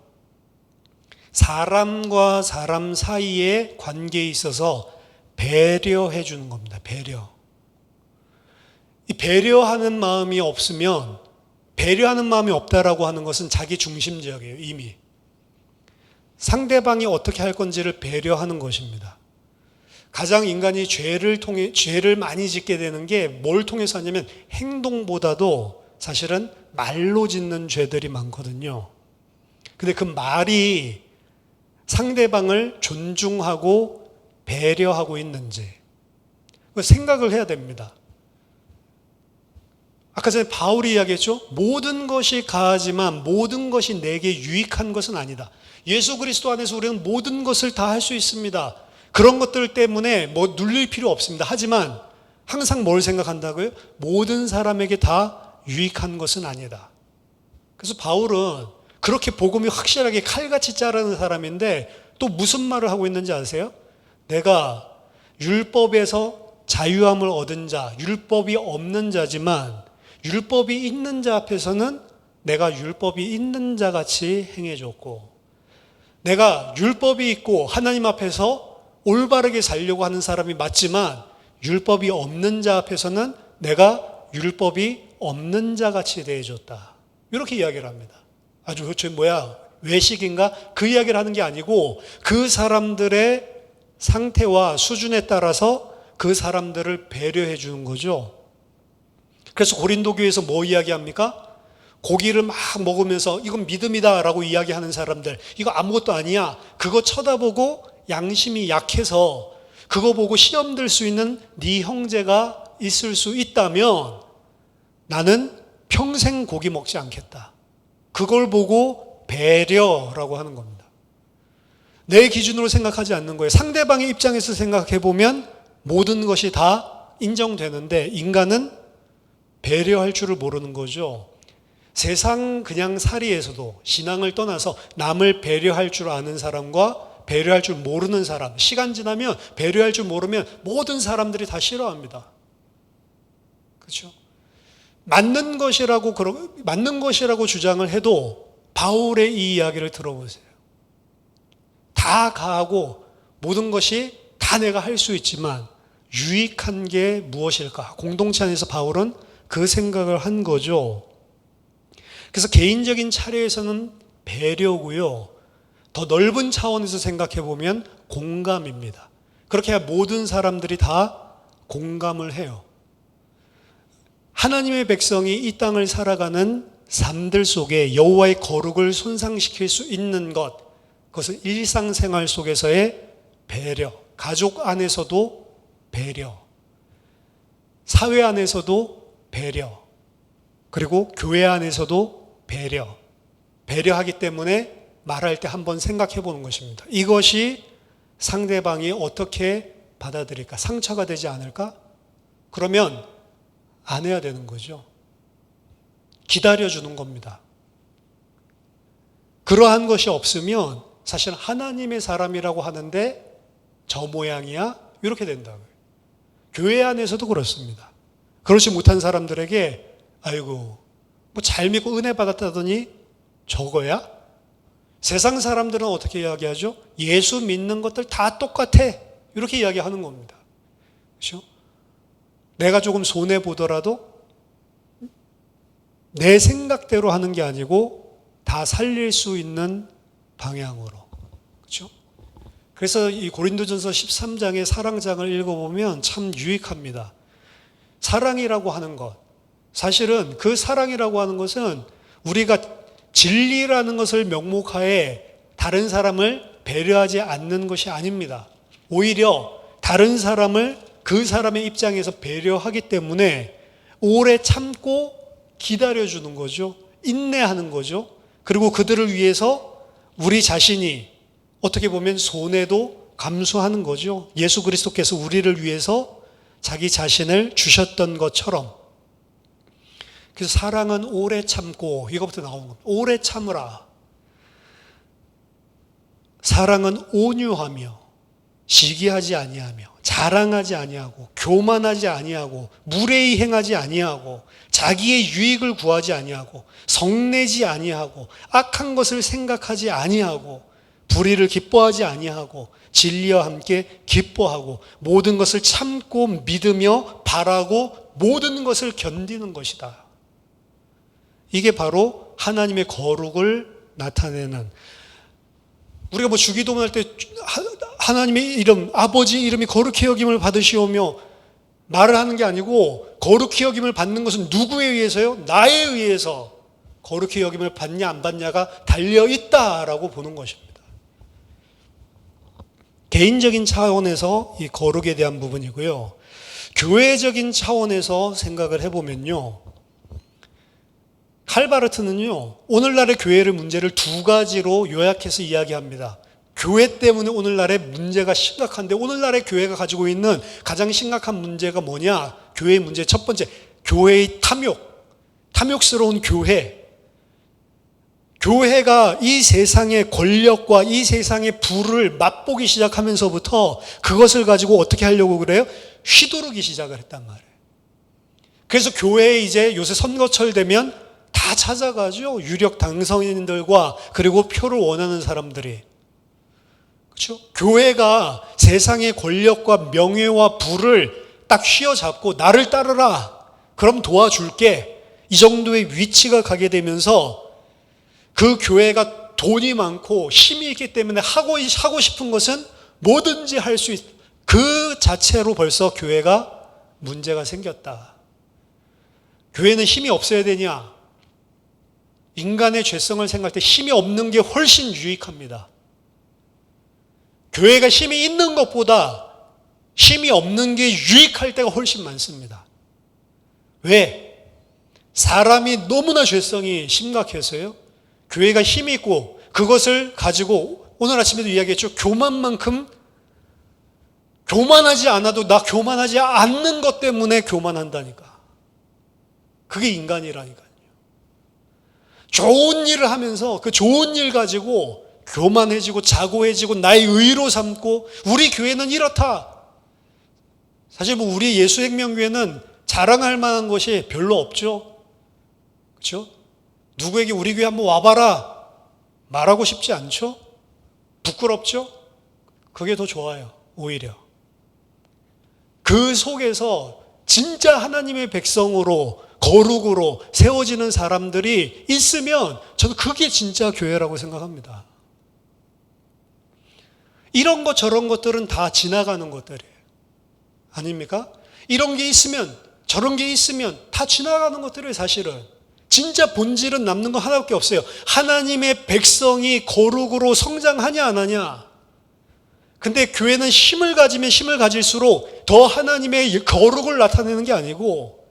사람과 사람 사이의 관계에 있어서 배려해 주는 겁니다. 배려. 이 배려하는 마음이 없으면, 배려하는 마음이 없다라고 하는 것은 자기 중심적이에요, 이미. 상대방이 어떻게 할 건지를 배려하는 것입니다. 가장 인간이 죄를 많이 짓게 되는 게 뭘 통해서 하냐면 행동보다도 사실은 말로 짓는 죄들이 많거든요. 근데 그 말이 상대방을 존중하고 배려하고 있는지 생각을 해야 됩니다. 아까 전에 바울이 이야기했죠. 모든 것이 가하지만 모든 것이 내게 유익한 것은 아니다. 예수 그리스도 안에서 우리는 모든 것을 다 할 수 있습니다. 그런 것들 때문에 눌릴 필요 없습니다. 하지만 항상 뭘 생각한다고요? 모든 사람에게 다 유익한 것은 아니다. 그래서 바울은 그렇게 복음이 확실하게 칼같이 자르는 사람인데 또 무슨 말을 하고 있는지 아세요? 내가 율법에서 자유함을 얻은 자, 율법이 없는 자지만 율법이 있는 자 앞에서는 내가 율법이 있는 자 같이 행해줬고, 내가 율법이 있고 하나님 앞에서 올바르게 살려고 하는 사람이 맞지만 율법이 없는 자 앞에서는 내가 율법이 없는 자 같이 대해줬다. 이렇게 이야기를 합니다. 아주 외식인가? 그 이야기를 하는 게 아니고 그 사람들의 상태와 수준에 따라서 그 사람들을 배려해 주는 거죠. 그래서 고린도 교회에서 뭐 이야기합니까? 고기를 막 먹으면서 이건 믿음이다라고 이야기하는 사람들, 이거 아무것도 아니야. 그거 쳐다보고 양심이 약해서 그거 보고 시험 들 수 있는 네 형제가 있을 수 있다면 나는 평생 고기 먹지 않겠다. 그걸 보고 배려라고 하는 겁니다. 내 기준으로 생각하지 않는 거예요. 상대방의 입장에서 생각해 보면 모든 것이 다 인정되는데 인간은 배려할 줄을 모르는 거죠. 세상 그냥 살이에서도 신앙을 떠나서 남을 배려할 줄 아는 사람과 배려할 줄 모르는 사람, 시간 지나면 배려할 줄 모르면 모든 사람들이 다 싫어합니다. 그렇죠? 맞는 것이라고 주장을 해도 바울의 이 이야기를 들어보세요. 다 가하고 모든 것이 다 내가 할 수 있지만 유익한 게 무엇일까? 공동체 안에서 바울은 그 생각을 한 거죠. 그래서 개인적인 차례에서는 배려고요. 더 넓은 차원에서 생각해 보면 공감입니다. 그렇게 해야 모든 사람들이 다 공감을 해요. 하나님의 백성이 이 땅을 살아가는 삶들 속에 여호와의 거룩을 손상시킬 수 있는 것, 그것은 일상생활 속에서의 배려, 가족 안에서도 배려, 사회 안에서도 배려, 그리고 교회 안에서도 배려하기 때문에 말할 때 한번 생각해 보는 것입니다. 이것이 상대방이 어떻게 받아들일까? 상처가 되지 않을까? 그러면 안 해야 되는 거죠. 기다려주는 겁니다. 그러한 것이 없으면 사실 하나님의 사람이라고 하는데 저 모양이야? 이렇게 된다고요. 교회 안에서도 그렇습니다. 그렇지 못한 사람들에게 아이고 뭐 잘 믿고 은혜 받았다더니 저거야? 세상 사람들은 어떻게 이야기하죠? 예수 믿는 것들 다 똑같아. 이렇게 이야기하는 겁니다. 그렇죠? 내가 조금 손해보더라도 내 생각대로 하는 게 아니고 다 살릴 수 있는 방향으로. 그렇죠? 그래서 이 고린도전서 13장의 사랑장을 읽어보면 참 유익합니다. 사랑이라고 하는 것, 사실은 그 사랑이라고 하는 것은 우리가 진리라는 것을 명목하에 다른 사람을 배려하지 않는 것이 아닙니다. 오히려 다른 사람을 그 사람의 입장에서 배려하기 때문에 오래 참고 기다려주는 거죠. 인내하는 거죠. 그리고 그들을 위해서 우리 자신이 어떻게 보면 손해도 감수하는 거죠. 예수 그리스도께서 우리를 위해서 자기 자신을 주셨던 것처럼. 그래서 사랑은 오래 참고, 이것부터 나오는 겁니다. 오래 참으라. 사랑은 온유하며 시기하지 아니하며 자랑하지 아니하고 교만하지 아니하고 무례히 행하지 아니하고 자기의 유익을 구하지 아니하고 성내지 아니하고 악한 것을 생각하지 아니하고 불의를 기뻐하지 아니하고 진리와 함께 기뻐하고 모든 것을 참고 믿으며 바라고 모든 것을 견디는 것이다. 이게 바로 하나님의 거룩을 나타내는, 우리가 뭐 주기도문 할 때 하나님의 이름, 아버지 이름이 거룩히 여김을 받으시오며 말을 하는 게 아니고, 거룩히 여김을 받는 것은 누구에 의해서요? 나에 의해서 거룩히 여김을 받냐 안 받냐가 달려있다라고 보는 것입니다. 개인적인 차원에서 이 거룩에 대한 부분이고요. 교회적인 차원에서 생각을 해보면요, 칼바르트는요, 오늘날의 교회의 문제를 두 가지로 요약해서 이야기합니다. 교회 때문에 오늘날의 문제가 심각한데, 오늘날의 교회가 가지고 있는 가장 심각한 문제가 뭐냐? 교회의 문제 첫 번째, 교회의 탐욕스러운 교회. 교회가 이 세상의 권력과 이 세상의 부를 맛보기 시작하면서부터 그것을 가지고 어떻게 하려고 그래요? 휘두르기 시작을 했단 말이에요. 그래서 교회에 이제 요새 선거철 되면 다 찾아가죠. 유력 당선인들과 그리고 표를 원하는 사람들이. 그렇죠? 교회가 세상의 권력과 명예와 부를 딱 휘어잡고 나를 따르라, 그럼 도와줄게, 이 정도의 위치가 가게 되면서 그 교회가 돈이 많고 힘이 있기 때문에 하고 싶은 것은 뭐든지 할 수 있, 그 자체로 벌써 교회가 문제가 생겼다. 교회는 힘이 없어야 되냐? 인간의 죄성을 생각할 때 힘이 없는 게 훨씬 유익합니다. 교회가 힘이 있는 것보다 힘이 없는 게 유익할 때가 훨씬 많습니다. 왜? 사람이 너무나 죄성이 심각해서요. 교회가 힘이 있고 그것을 가지고, 오늘 아침에도 이야기했죠. 교만만큼, 교만하지 않아도 나 교만하지 않는 것 때문에 교만한다니까. 그게 인간이라니까요. 좋은 일을 하면서 그 좋은 일 가지고 교만해지고 자고해지고 나의 의로 삼고, 우리 교회는 이렇다. 사실 뭐 우리 예수생명교회는 자랑할 만한 것이 별로 없죠. 그렇죠? 누구에게 우리 교회 한번 와봐라 말하고 싶지 않죠? 부끄럽죠? 그게 더 좋아요. 오히려 그 속에서 진짜 하나님의 백성으로 거룩으로 세워지는 사람들이 있으면 저는 그게 진짜 교회라고 생각합니다. 이런 것 저런 것들은 다 지나가는 것들이에요. 아닙니까? 이런 게 있으면 저런 게 있으면 다 지나가는 것들이에요. 사실은 진짜 본질은 남는 거 하나밖에 없어요. 하나님의 백성이 거룩으로 성장하냐 안 하냐. 근데 교회는 힘을 가지면 힘을 가질수록 더 하나님의 거룩을 나타내는 게 아니고,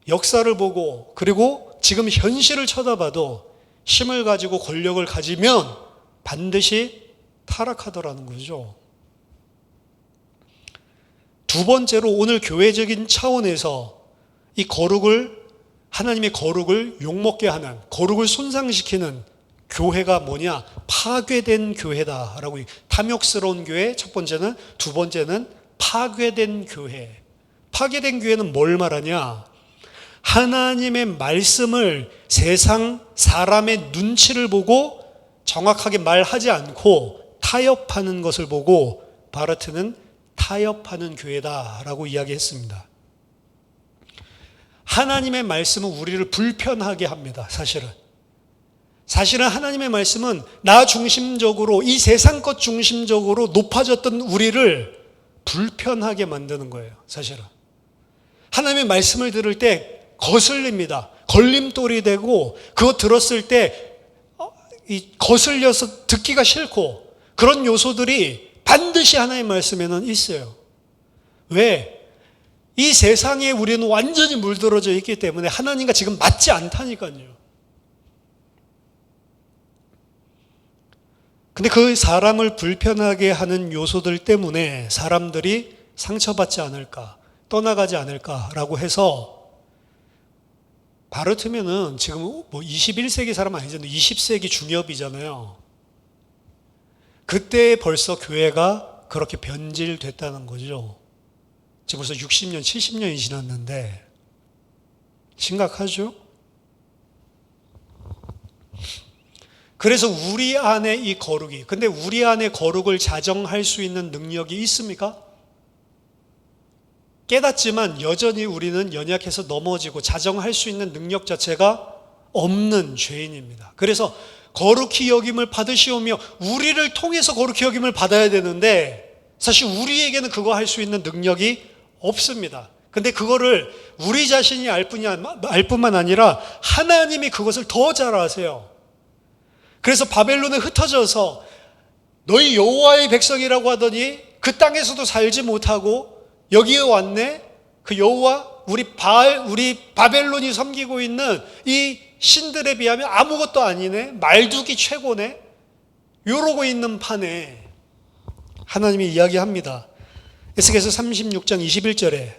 역사를 보고 그리고 지금 현실을 쳐다봐도 힘을 가지고 권력을 가지면 반드시 타락하더라는 거죠. 두 번째로, 오늘 교회적인 차원에서 이 거룩을, 하나님의 거룩을 욕먹게 하는, 거룩을 손상시키는 교회가 뭐냐? 파괴된 교회다라고. 탐욕스러운 교회 첫 번째는, 두 번째는 파괴된 교회. 파괴된 교회는 뭘 말하냐? 하나님의 말씀을 세상 사람의 눈치를 보고 정확하게 말하지 않고 타협하는 것을 보고 바르트는 타협하는 교회다라고 이야기했습니다. 하나님의 말씀은 우리를 불편하게 합니다. 사실은 하나님의 말씀은 나 중심적으로, 이 세상 것 중심적으로 높아졌던 우리를 불편하게 만드는 거예요. 사실은 하나님의 말씀을 들을 때 거슬립니다. 걸림돌이 되고, 그거 들었을 때 거슬려서 듣기가 싫고, 그런 요소들이 반드시 하나님의 말씀에는 있어요. 왜? 이 세상에 우리는 완전히 물들어져 있기 때문에 하나님과 지금 맞지 않다니까요. 근데 그 사람을 불편하게 하는 요소들 때문에 사람들이 상처받지 않을까, 떠나가지 않을까라고 해서, 바르트면은 지금 뭐 21세기 사람 아니잖아요. 20세기 중엽이잖아요. 그때 벌써 교회가 그렇게 변질됐다는 거죠. 지금 벌써 60년, 70년이 지났는데 심각하죠? 그래서 우리 안에 이 거룩이, 근데 우리 안에 거룩을 자정할 수 있는 능력이 있습니까? 깨닫지만 여전히 우리는 연약해서 넘어지고 자정할 수 있는 능력 자체가 없는 죄인입니다. 그래서 거룩히 여김을 받으시오며, 우리를 통해서 거룩히 여김을 받아야 되는데 사실 우리에게는 그거 할 수 있는 능력이 없습니다. 근데 그거를 우리 자신이 알 뿐만 아니라 하나님이 그것을 더 잘 아세요. 그래서 바벨론에 흩어져서 너희 여호와의 백성이라고 하더니 그 땅에서도 살지 못하고 여기에 왔네. 그 여호와, 우리 바벨론이 섬기고 있는 이 신들에 비하면 아무것도 아니네, 말두기 최고네, 이러고 있는 판에 하나님이 이야기합니다. 에스겔서 36장 21절에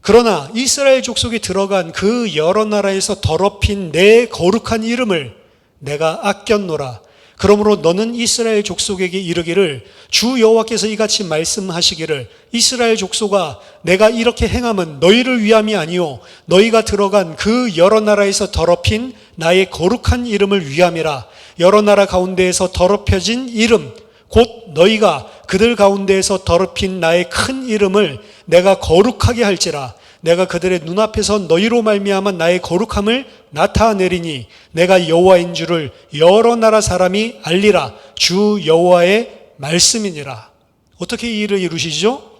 그러나 이스라엘 족속이 들어간 그 여러 나라에서 더럽힌 내 거룩한 이름을 내가 아꼈노라. 그러므로 너는 이스라엘 족속에게 이르기를 주 여호와께서 이같이 말씀하시기를 이스라엘 족속아, 내가 이렇게 행함은 너희를 위함이 아니요 너희가 들어간 그 여러 나라에서 더럽힌 나의 거룩한 이름을 위함이라. 여러 나라 가운데에서 더럽혀진 이름 곧 너희가 그들 가운데에서 더럽힌 나의 큰 이름을 내가 거룩하게 할지라. 내가 그들의 눈앞에서 너희로 말미암아 나의 거룩함을 나타내리니 내가 여호와인 줄을 여러 나라 사람이 알리라. 주 여호와의 말씀이니라. 어떻게 이 일을 이루시죠?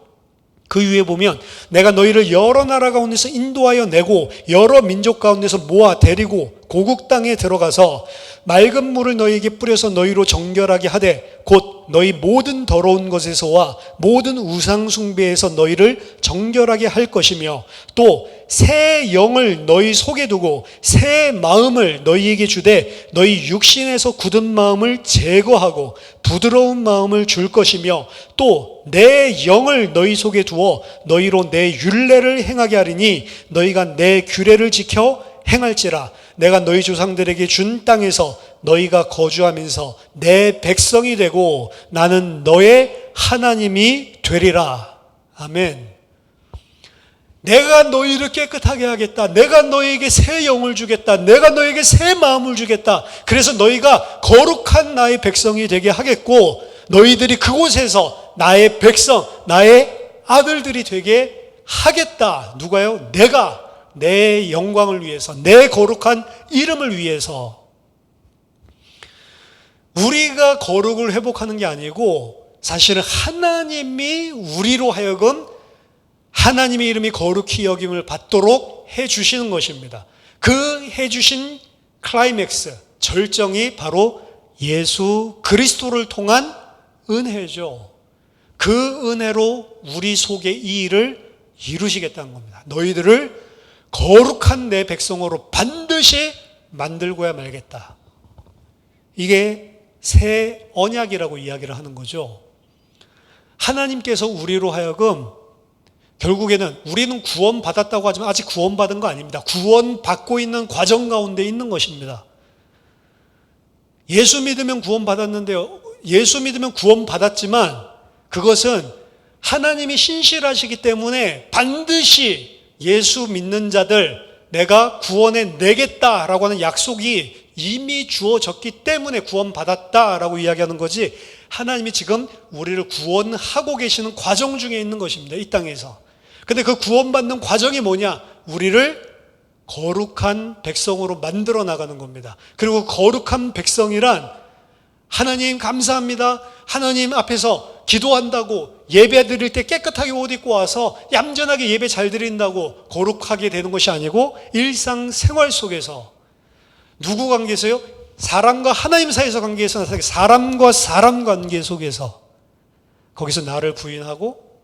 그 위에 보면 내가 너희를 여러 나라 가운데서 인도하여 내고 여러 민족 가운데서 모아 데리고 고국 땅에 들어가서 맑은 물을 너희에게 뿌려서 너희로 정결하게 하되 곧 너희 모든 더러운 것에서와 모든 우상 숭배에서 너희를 정결하게 할 것이며 또 새 영을 너희 속에 두고 새 마음을 너희에게 주되 너희 육신에서 굳은 마음을 제거하고 부드러운 마음을 줄 것이며 또 내 영을 너희 속에 두어 너희로 내 율례를 행하게 하리니 너희가 내 규례를 지켜 행할지라. 내가 너희 조상들에게 준 땅에서 너희가 거주하면서 내 백성이 되고 나는 너의 하나님이 되리라. 아멘. 내가 너희를 깨끗하게 하겠다. 내가 너희에게 새 영을 주겠다. 내가 너희에게 새 마음을 주겠다. 그래서 너희가 거룩한 나의 백성이 되게 하겠고 너희들이 그곳에서 나의 백성, 나의 아들들이 되게 하겠다. 누가요? 내가 내 영광을 위해서, 내 거룩한 이름을 위해서. 우리가 거룩을 회복하는 게 아니고 사실은 하나님이 우리로 하여금 하나님의 이름이 거룩히 여김을 받도록 해주시는 것입니다. 그 해주신 클라이맥스, 절정이 바로 예수 그리스도를 통한 은혜죠. 그 은혜로 우리 속에 이 일을 이루시겠다는 겁니다. 너희들을 거룩한 내 백성으로 반드시 만들고야 말겠다. 이게 새 언약이라고 이야기를 하는 거죠. 하나님께서 우리로 하여금 결국에는 우리는 구원받았다고 하지만 아직 구원받은 거 아닙니다. 구원받고 있는 과정 가운데 있는 것입니다. 예수 믿으면 구원받았는데요. 예수 믿으면 구원받았지만 그것은 하나님이 신실하시기 때문에 반드시 예수 믿는 자들 내가 구원해 내겠다라고 하는 약속이 이미 주어졌기 때문에 구원받았다라고 이야기하는 거지, 하나님이 지금 우리를 구원하고 계시는 과정 중에 있는 것입니다. 이 땅에서. 근데 그 구원받는 과정이 뭐냐? 우리를 거룩한 백성으로 만들어 나가는 겁니다. 그리고 거룩한 백성이란, 하나님 감사합니다, 하나님 앞에서 기도한다고 예배 드릴 때 깨끗하게 옷 입고 와서 얌전하게 예배 잘 드린다고 거룩하게 되는 것이 아니고, 일상생활 속에서 누구 관계에서요? 사람과 하나님 사이에서 관계에서 나타나게, 사람과 사람 관계 속에서, 거기서 나를 부인하고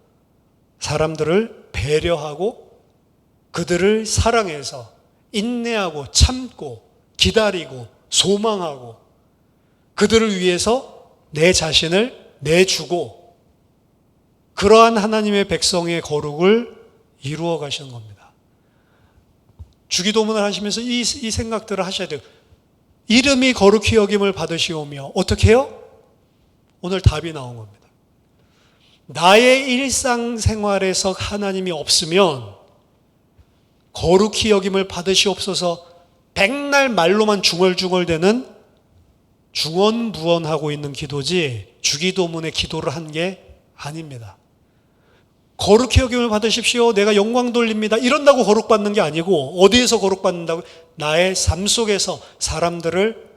사람들을 배려하고 그들을 사랑해서 인내하고 참고 기다리고 소망하고 그들을 위해서 내 자신을 내주고, 그러한 하나님의 백성의 거룩을 이루어 가시는 겁니다. 주기도문을 하시면서 이 생각들을 하셔야 돼요. 이름이 거룩히 여김을 받으시오며, 어떻게 해요? 오늘 답이 나온 겁니다. 나의 일상생활에서 하나님이 없으면 거룩히 여김을 받으시옵소서 백날 말로만 중얼중얼대는 중언부언하고 있는 기도지, 주기도문의 기도를 한 게 아닙니다. 거룩히 여김을 받으십시오, 내가 영광 돌립니다, 이런다고 거룩받는 게 아니고, 어디에서 거룩받는다고? 나의 삶 속에서 사람들을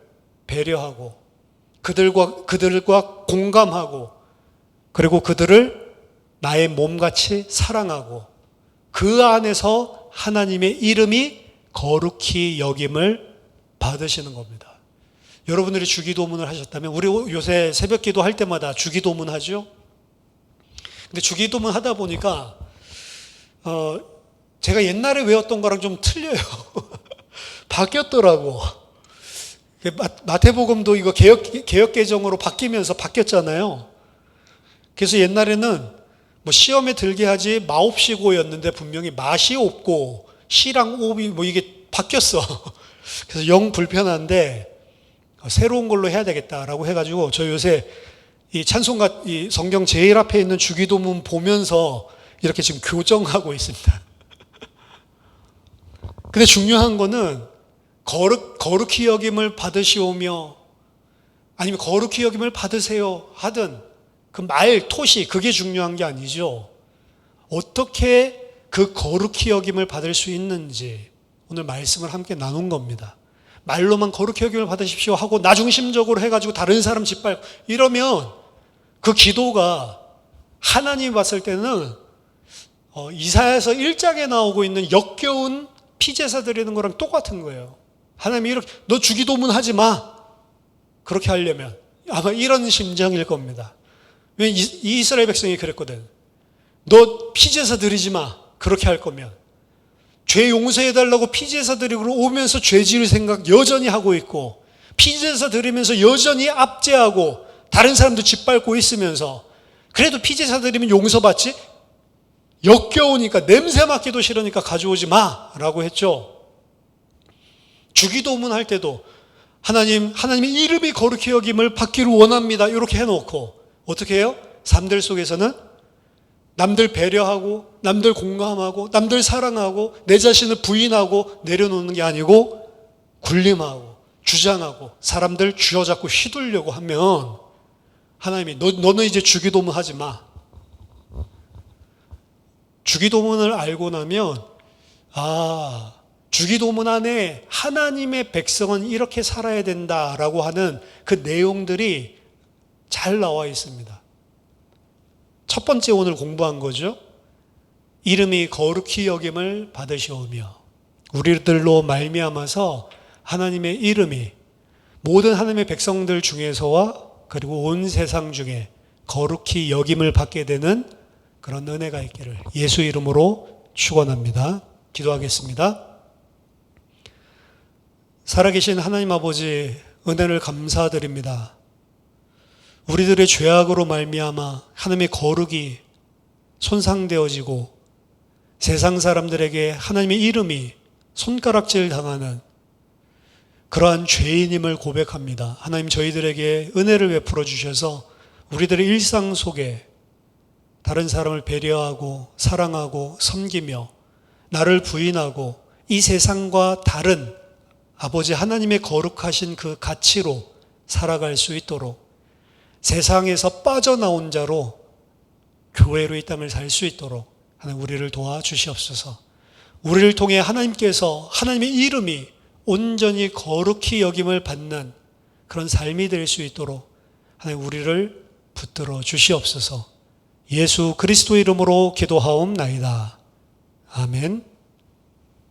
배려하고 그들과 공감하고, 그리고 그들을 나의 몸같이 사랑하고, 그 안에서 하나님의 이름이 거룩히 여김을 받으시는 겁니다. 여러분들이 주기도문을 하셨다면, 우리 요새 새벽기도 할 때마다 주기도문 하죠. 근데 주기도문 하다 보니까 제가 옛날에 외웠던 거랑 좀 틀려요. 바뀌었더라고. 마태복음도 이거 개역 개정으로 바뀌면서 바뀌었잖아요. 그래서 옛날에는 뭐 시험에 들게 하지 마옵시고였는데, 분명히 맛이 없고 시랑 옵이 뭐 이게 바뀌었어. 그래서 영 불편한데 새로운 걸로 해야 되겠다라고 해가지고, 저 요새 이 찬송가, 이 성경 제일 앞에 있는 주기도문 보면서 이렇게 지금 교정하고 있습니다. 근데 중요한 거는 거룩히 여김을 받으시오며, 아니면 거룩히 여김을 받으세요 하든 그 말, 토시, 그게 중요한 게 아니죠. 어떻게 그 거룩히 여김을 받을 수 있는지 오늘 말씀을 함께 나눈 겁니다. 말로만 거룩히 여김을 받으십시오 하고 나중심적으로 해가지고 다른 사람 짓밟고 이러면 그 기도가 하나님이 봤을 때는 이사야서 1장에 나오고 있는 역겨운 피제사 드리는 거랑 똑같은 거예요. 하나님이 이렇게, 너 주기도문 하지 마, 그렇게 하려면 아마 이런 심정일 겁니다. 왜 이스라엘 백성이 그랬거든. 너 피제사 드리지 마, 그렇게 할 거면. 죄 용서해달라고 피제사 드리고 오면서 죄 지을 생각 여전히 하고 있고, 피제사 드리면서 여전히 압제하고 다른 사람도 짓밟고 있으면서, 그래도 피제사 드리면 용서받지? 역겨우니까, 냄새 맡기도 싫으니까 가져오지 마 라고 했죠. 주기도문 할 때도 하나님의 이름이 거룩히 여김을 받기를 원합니다, 이렇게 해놓고 어떻게 해요? 삶들 속에서는 남들 배려하고 남들 공감하고 남들 사랑하고 내 자신을 부인하고 내려놓는 게 아니고, 군림하고 주장하고 사람들 쥐어잡고 휘둘려고 하면 하나님이 너는 이제 주기도문 하지 마. 주기도문을 알고 나면, 주기도문 안에 하나님의 백성은 이렇게 살아야 된다라고 하는 그 내용들이 잘 나와 있습니다. 첫 번째 오늘 공부한 거죠. 이름이 거룩히 여김을 받으시오며, 우리들로 말미암아서 하나님의 이름이 모든 하나님의 백성들 중에서와 그리고 온 세상 중에 거룩히 여김을 받게 되는 그런 은혜가 있기를 예수 이름으로 축원합니다. 기도하겠습니다. 살아계신 하나님 아버지, 은혜를 감사드립니다. 우리들의 죄악으로 말미암아 하나님의 거룩이 손상되어지고 세상 사람들에게 하나님의 이름이 손가락질 당하는 그러한 죄인임을 고백합니다. 하나님, 저희들에게 은혜를 베풀어 주셔서 우리들의 일상 속에 다른 사람을 배려하고 사랑하고 섬기며 나를 부인하고 이 세상과 다른 아버지 하나님의 거룩하신 그 가치로 살아갈 수 있도록, 세상에서 빠져나온 자로 교회로 이 땅을 살 수 있도록 하나님 우리를 도와주시옵소서. 우리를 통해 하나님께서 하나님의 이름이 온전히 거룩히 여김을 받는 그런 삶이 될 수 있도록 하나님 우리를 붙들어 주시옵소서. 예수 그리스도 이름으로 기도하옵나이다. 아멘.